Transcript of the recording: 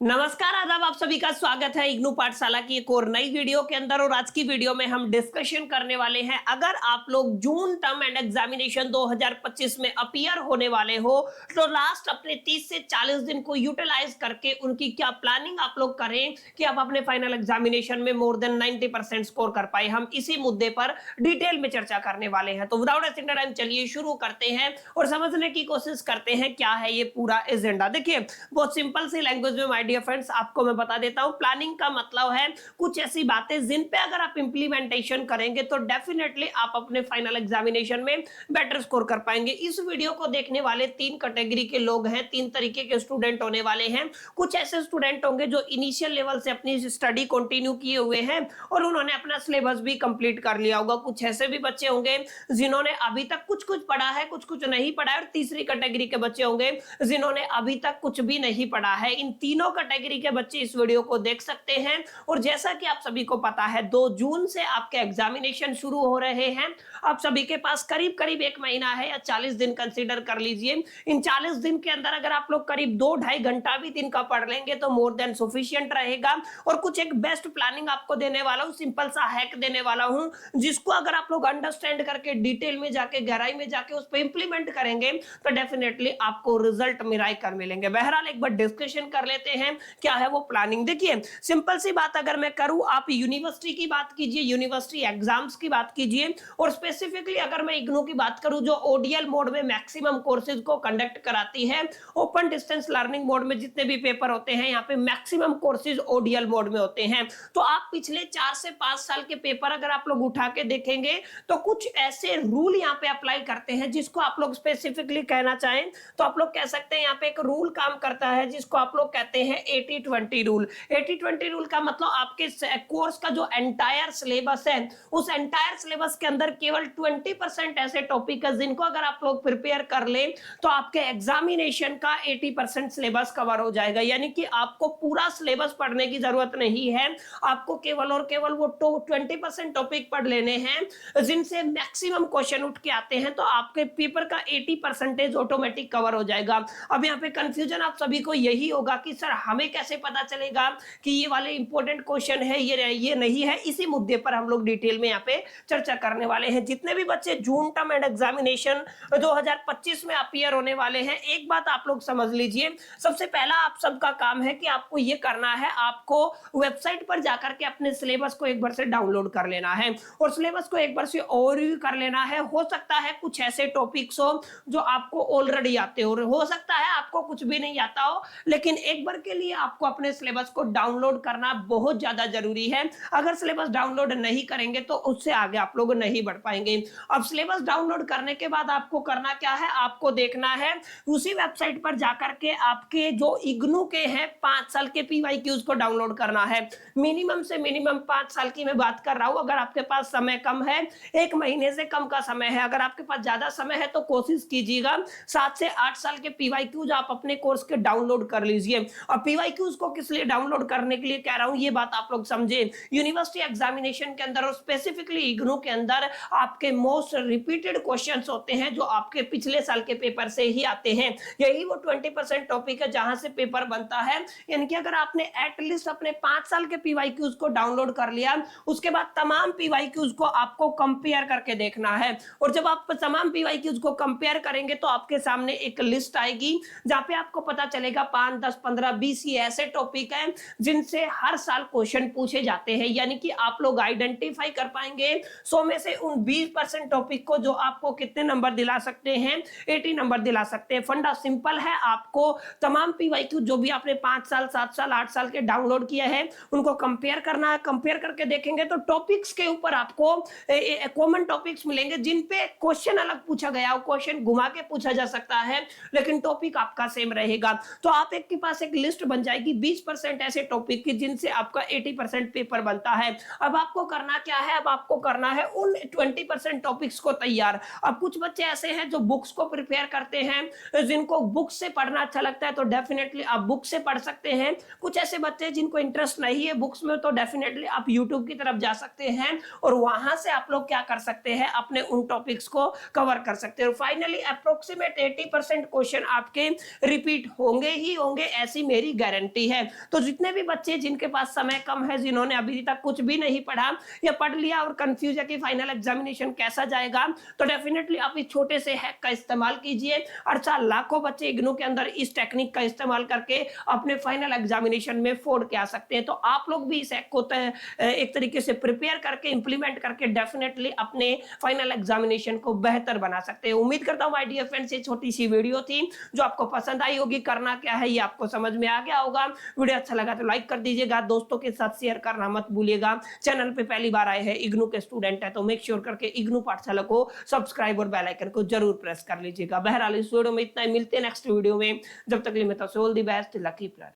नमस्कार, आदाब, आप सभी का स्वागत है इग्नू पाठशाला की एक और नई वीडियो के अंदर। और आज की वीडियो में हम डिस्कशन करने वाले हैं, अगर आप लोग जून टर्म एंड एग्जामिनेशन 2025 में अपीयर होने वाले हो तो लास्ट अपने 30 से 40 दिन को यूटिलाइज करके उनकी क्या प्लानिंग आप लोग करें कि आप अपने फाइनल एग्जामिनेशन में मोर देन 90% स्कोर कर पाए। हम इसी मुद्दे पर डिटेल में चर्चा करने वाले हैं। तो विदाउट वेस्टिंग टाइम चलिए शुरू करते हैं और समझने की कोशिश करते हैं क्या है ये पूरा एजेंडा। देखिए, बहुत सिंपल सी लैंग्वेज में डियर फ्रेंड्स आपको मैं बता देता हूं, प्लानिंग का मतलब है कुछ ऐसी बातें जिन पे अगर आप इंप्लीमेंटेशन करेंगे तो डेफिनेटली आप अपने फाइनल एग्जामिनेशन में बेटर स्कोर कर पाएंगे। इस वीडियो को देखने वाले तीन कैटेगरी के लोग हैं, तीन तरीके के स्टूडेंट होने वाले हैं। कुछ ऐसे स्टूडेंट होंगे जो इनिशियल लेवल से अपनी स्टडी कंटिन्यू किए हुए हैं और उन्होंने अपना सिलेबस भी कंप्लीट कर लिया होगा। कुछ ऐसे भी बच्चे होंगे जिन्होंने अभी तक कुछ कुछ पढ़ा है, कुछ कुछ नहीं पढ़ा है। और तीसरी कैटेगरी के बच्चे होंगे जिन्होंने अभी तक कुछ भी नहीं पढ़ा है। इन तीनों कैटेगरी के बच्चे इस वीडियो को देख सकते हैं। और जैसा कि आप सभी को पता है, 2 जून से आपके एग्जामिनेशन शुरू हो रहे हैं। आप सभी के पास करीब करीब 1 महीना है या 40 दिन कंसीडर कर लीजिए। इन 40 दिन के अंदर अगर आप लोग करीब 2-2.5 घंटा भी दिन का पढ़ लेंगे तो मोर देन सफिशिएंट रहेगा। और कुछ एक बेस्ट प्लानिंग आपको देने वाला हूं, सिंपल सा हैक देने वाला हूं, जिसको अगर आप लोग अंडरस्टैंड करके डिटेल में जाके गहराई में जाके उस पर इंप्लीमेंट करेंगे तो डेफिनेटली आपको रिजल्ट मिराकल मिलेंगे। बहरहाल एक बार डिस्कशन कर लेते हैं क्या है वो प्लानिंग। देखिए, सिंपल सी बात अगर मैं करूं, आप यूनिवर्सिटी की बात कीजिए, यूनिवर्सिटी एग्जाम्स की बात कीजिए, और स्पेसिफिकली अगर मैं इग्नू की बात करूं जो ओडीएल मोड में मैक्सिमम कोर्सेज को कंडक्ट कराती है। ओपन डिस्टेंस लर्निंग मोड में जितने भी पेपर होते हैं यहाँ पे मैक्सिमम कोर्सेज ओडीएल मोड में होते हैं। तो आप पिछले 4 से 5 साल के पेपर अगर आप लोग उठा के देखेंगे तो कुछ ऐसे रूल यहाँ पे अप्लाई करते हैं जिसको आप लोग स्पेसिफिकली कहना चाहें तो आप लोग कह सकते हैं यहाँ पे एक रूल काम करता है जिसको आप लोग कहते हैं 80-20 रूल। 80-20 रूल का मतलब आपके कोर्स का जो एंटायर सिलेबस है उस एंटायर सिलेबस के अंदर केवल 20% ऐसे टॉपिक है जिनको अगर आप लोग प्रिपेयर कर ले तो आपके एग्जामिनेशन का 80% सिलेबस कवर हो जाएगा। यानी कि आपको पूरा सिलेबस पढ़ने की जरूरत नहीं है, आपको केवल और केवल वो 20% टॉपिक पढ़ लेने हैं जिनसे मैक्सिमम क्वेश्चन उठ के आते हैं, तो आपके पेपर का 80% ऑटोमेटिक कवर हो जाएगा। अब यहाँ पे कंफ्यूजन आप सभी को यही होगा कि सर हमें कैसे पता चलेगा कि ये वाले इंपॉर्टेंट क्वेश्चन है ये नहीं है। इसी मुद्दे पर हम लोग डिटेल में यहाँ पे चर्चा करने वाले हैं। जितने भी बच्चे जून टर्म एंड एग्जामिनेशन 2025 में अपीयर होने वाले हैं, एक बात आप लोग समझ लीजिए, सबसे पहला आप सबका काम है कि आपको ये करना है, आपको वेबसाइट पर जाकर के अपने सिलेबस को एक बार से डाउनलोड कर लेना है और सिलेबस को एक बार से ओवरव्यू कर लेना है। हो सकता है कुछ ऐसे टॉपिक्स हो जो आपको ऑलरेडी आते हो सकता है आपको कुछ भी नहीं आता हो, लेकिन एक बार के लिए आपको अपने सिलेबस को डाउनलोड करना बहुत ज्यादा जरूरी है। अगर सिलेबस डाउनलोड नहीं करेंगे तो उससे आगे आप लोग नहीं बढ़ पाएंगे। अब सिलेबस डाउनलोड करने के बाद आपको करना क्या है, आपको देखना है उसी वेबसाइट पर जाकर के आपके जो इग्नू के हैं 5 साल के पीवाईक्यूज को डाउनलोड करना है। मिनिमम से मिनिमम 5 साल की मैं बात कर रहा हूं। अगर आपके पास समय कम है, 1 महीने से कम का समय है, अगर आपके पास ज्यादा समय है तो कोशिश कीजिएगा 7 से 8 साल के पीवाईक्यूज आप अपने कोर्स के डाउनलोड कर लीजिए। और पीवाईक्यूज को किस लिए डाउनलोड करने के लिए कह रहा हूं ये बात आप लोग समझे। यूनिवर्सिटी एग्जामिनेशन के अंदर और स्पेसिफिकली इग्नू के अंदर आपके मोस्ट रिपीटेड क्वेश्चंस होते हैं जो आपके पिछले साल के पेपर से ही आते हैं। यही वो 20% टॉपिक है जहां से पेपर बनता है। यानी कि अगर आपने एटलीस्ट अपने 5 साल के पीवाईक्यूज को डाउनलोड कर लिया, उसके बाद तमाम पीवाईक्यूज को आपको कंपेयर करके देखना है। और जब आप तमाम पीवाईक्यूज को कंपेयर करेंगे तो आपके सामने एक लिस्ट आएगी जहां पे आपको पता चलेगा 5, 10, 15, 20 ये ऐसे टॉपिक हैं जिनसे हर साल क्वेश्चन पूछे जाते हैं। यानी कि आप लोग आइडेंटिफाई कर पाएंगे 100 में से उन 20% टॉपिक को जो आपको कितने नंबर दिला सकते हैं, 80 नंबर दिला सकते हैं। फंडा सिंपल है, आपको तमाम पीवाईक्यू जो भी आपने 5 साल, 7 साल, 8 साल के डाउनलोड किया है उनको कंपेयर करना है। कंपेयर करके देखेंगे तो टॉपिक्स के ऊपर आपको कॉमन टॉपिक्स मिलेंगे जिन पे क्वेश्चन अलग पूछा गया हो, क्वेश्चन घुमा के पूछा जा सकता है, लेकिन टॉपिक आपका सेम रहेगा। तो आप एक के पास एक लिस्ट बन जाएगी 20% ऐसे टॉपिक की जिनसे आपका 80% पेपर बनता है। अब आपको करना क्या है, अब आपको करना है उन 20% टॉपिक्स को तैयार। अब कुछ बच्चे ऐसे हैं जो बुक्स को प्रिपेयर करते हैं, जिनको बुक से पढ़ना अच्छा लगता है तो डेफिनेटली आप बुक से पढ़ सकते हैं। कुछ ऐसे बच्चे जिनको इंटरेस्ट नहीं है बुक्स में तो डेफिनेटली आप यूट्यूब की तरफ जा सकते हैं और वहां से आप लोग क्या कर सकते हैं, अपने उन टॉपिक्स को कवर कर सकते हैं। फाइनली अप्रोक्सीमेट 80% क्वेश्चन आपके रिपीट होंगे ही होंगे, ऐसी मेरी पूरी गारंटी है। तो जितने भी बच्चे जिनके पास समय कम है, जिन्होंने अभी तक कुछ भी नहीं पढ़ा या पढ़ लिया और कंफ्यूज है कि फाइनल एग्जामिनेशन कैसा जाएगा, तो डेफिनेटली आप इस छोटे से हैक का इस्तेमाल कीजिए। और लाखों बच्चे इग्नू के अंदर इस टेक्निक का इस्तेमाल करके अपने फाइनल एग्जामिनेशन में फोड़ के आ सकते हैं। तो आप लोग भी इस हैक को एक तरीके से प्रिपेयर करके इंप्लीमेंट करके डेफिनेटली अपने फाइनल एग्जामिनेशन को बेहतर बना सकते हैं। उम्मीद करता हूं माय डियर फ्रेंड्स, ये छोटी सी वीडियो थी जो आपको पसंद आई होगी। करना क्या है ये आपको समझ में आ गया होगा। वीडियो अच्छा लगा तो लाइक कर दीजिएगा, दोस्तों के साथ शेयर करना मत भूलिएगा। चैनल पे पहली बार आए हैं, इग्नू के स्टूडेंट है तो मेक श्योर करके इग्नू पाठशाला को सब्सक्राइब और बेल आइकन को जरूर प्रेस कर लीजिएगा। बहरहाल इस वीडियो में इतना ही, मिलते हैं नेक्स्ट वीडियो में। जब तक के लिए मैं तो all the best, lucky plus.